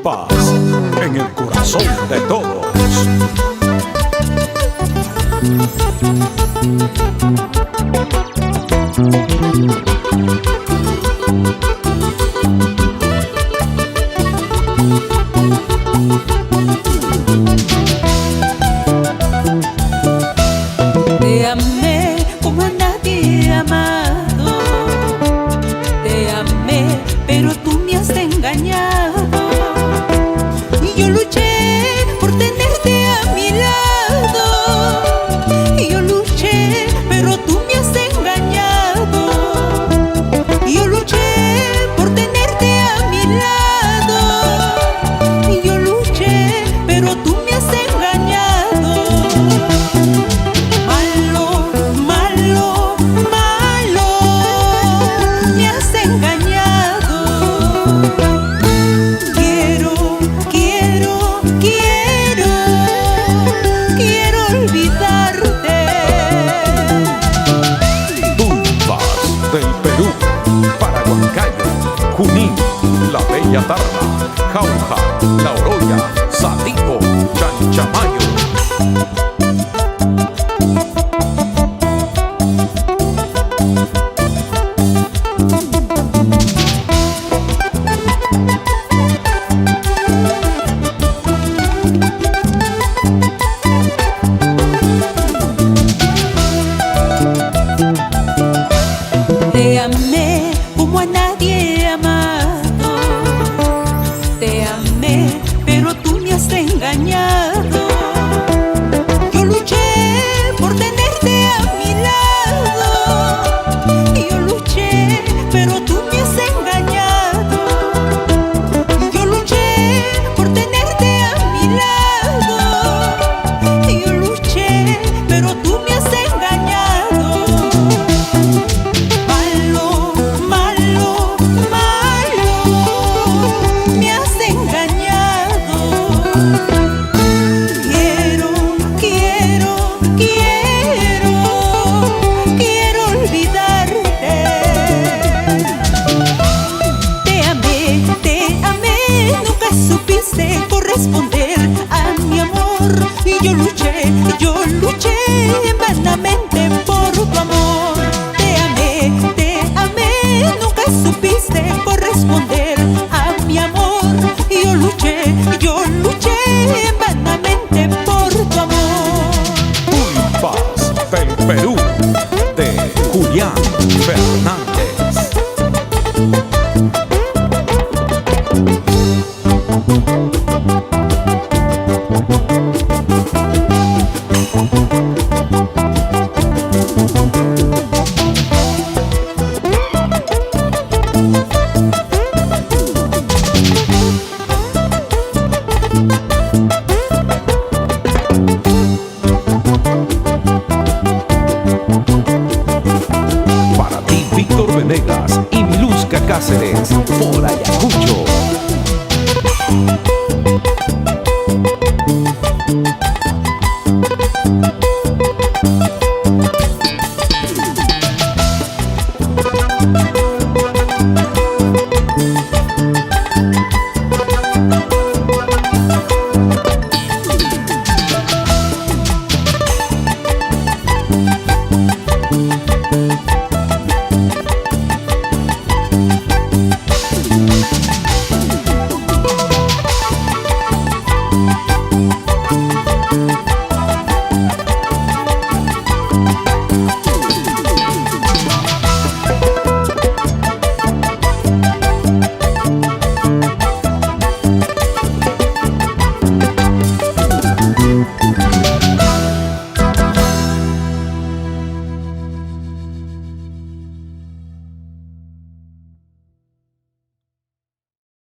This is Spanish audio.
Paz en el corazón de todos. Te amé como a nadie he amado. Te amé, pero tú me has engañado. Y yo luché por tenerte a mi lado. Y yo luché, pero tú me has engañado. Y yo luché por tenerte a mi lado. Y yo luché, pero tú me has engañado. Malo, malo, malo, me has engañado. Quiero, quiero, quiero, quiero olvidarte. Tumbas del Perú para Huancayo, Junín, La Bella Tarma, Jauja, La Oroya, Satipo, Chanchamayo. Te amé como a nadie he amado. Te amé, pero tú me has engañado. Yo luché por tenerte a mi lado. Y yo luché, pero tú me has engañado. Yo luché por tenerte a mi lado. Y yo luché, pero tú me has engañado. Malo, malo, malo, me has engañado. Quiero, quiero, quiero, quiero olvidarte. Te amé, nunca supiste corresponder a mi amor. Y yo luché vanamente por tu amor. Te amé, nunca supiste corresponder a mi amor. Y yo luché vanamente por tu amor. Paz del Perú de Julián Fernández. Para ti, Víctor Venegas y Miluska Cáceres, por allá.